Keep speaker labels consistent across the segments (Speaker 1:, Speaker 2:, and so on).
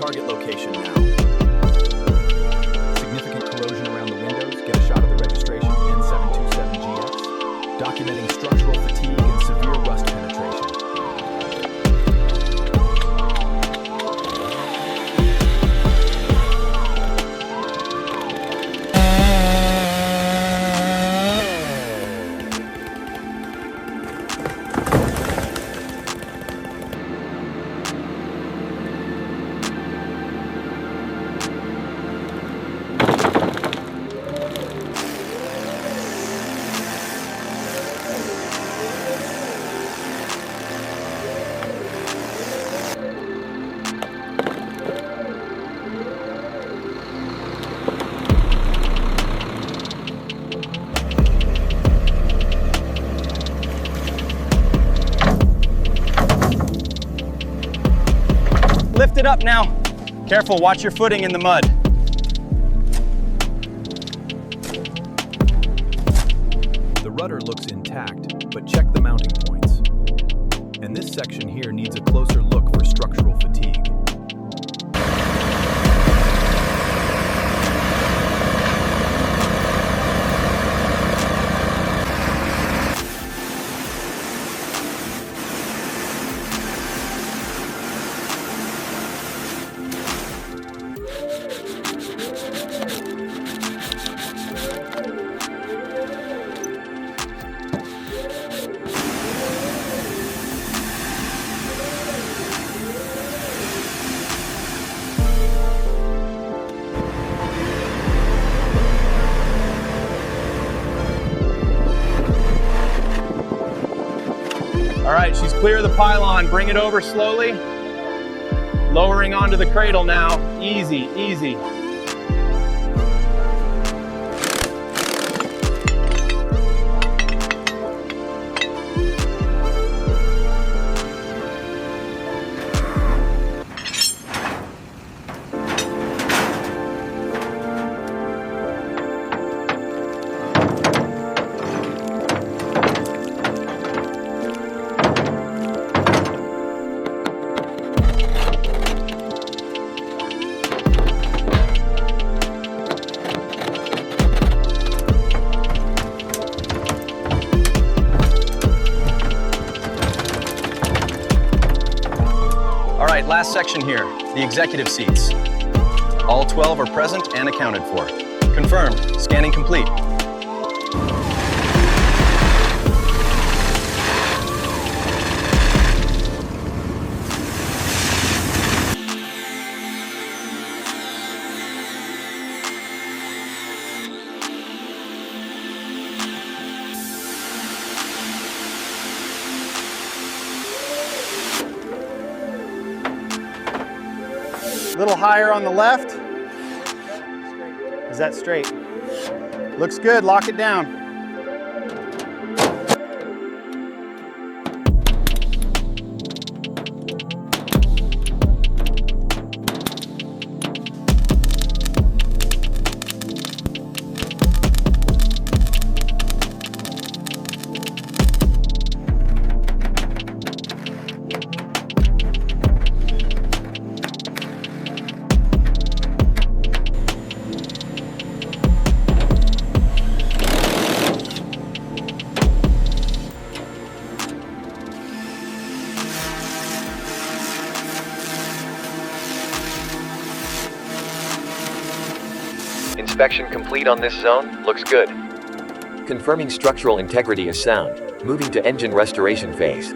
Speaker 1: target location now. Significant corrosion around the windows. Get a shot of the registration N727GX. Documenting structural fatigue and severe rust penetration.
Speaker 2: Lift it up now. Careful, watch your footing in the mud.
Speaker 1: The rudder looks intact, but check the mounting points. And this section here needs a closer look for structural fatigue.
Speaker 2: All right, she's clear of the pylon. Bring it over slowly. Lowering onto the cradle now. Easy, easy. All right, last section here, the executive seats. All 12 are present and accounted for. Confirmed, scanning complete. A little higher on the left. Is that straight? Looks good, lock it down.
Speaker 3: Inspection complete on this zone. Looks good. Confirming structural integrity is sound. Moving to engine restoration phase.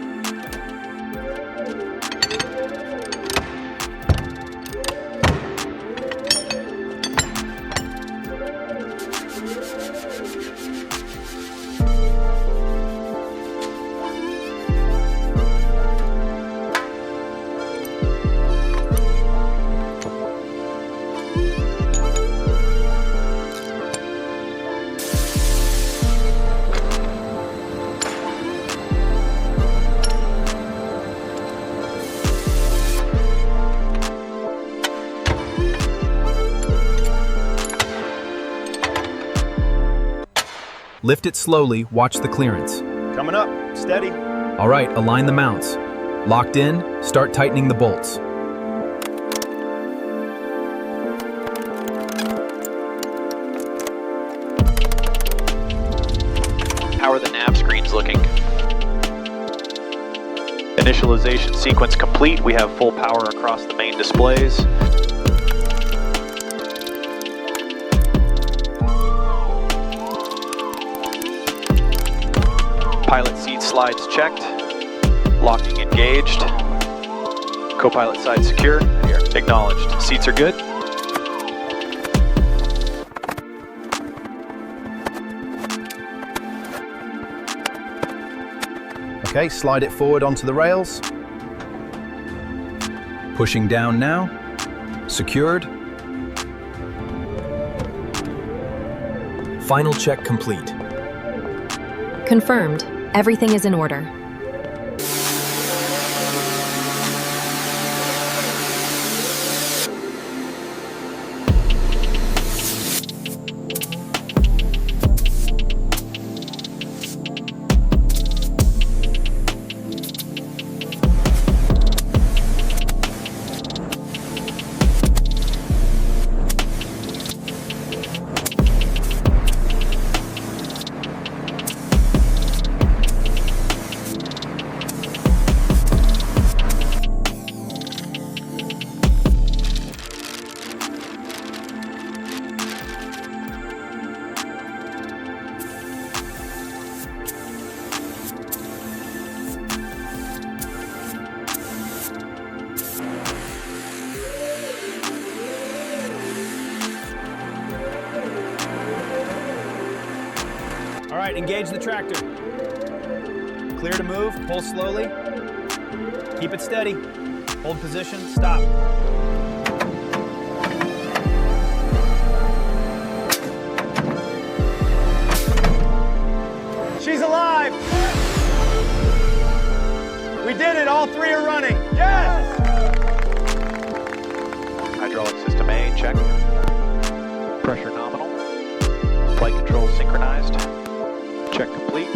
Speaker 1: Lift it slowly, watch the clearance.
Speaker 2: Coming up, steady.
Speaker 1: All right, align the mounts. Locked in, start tightening the bolts.
Speaker 4: Initialization sequence complete. We have full power across the main displays. Pilot seat slides checked. Locking engaged. Co-pilot side secure. Here, acknowledged. Seats are good.
Speaker 1: Okay, slide it forward onto the rails. Pushing down now. Secured. Final check complete.
Speaker 5: Confirmed. Everything is in order.
Speaker 1: All right, engage the tractor. Clear to move, pull slowly. Keep it steady. Hold position, stop.
Speaker 6: She's alive! We did it, all three are running. Yes!
Speaker 4: Hydraulic system A, check. Pressure nominal. Flight control synchronized. Check complete.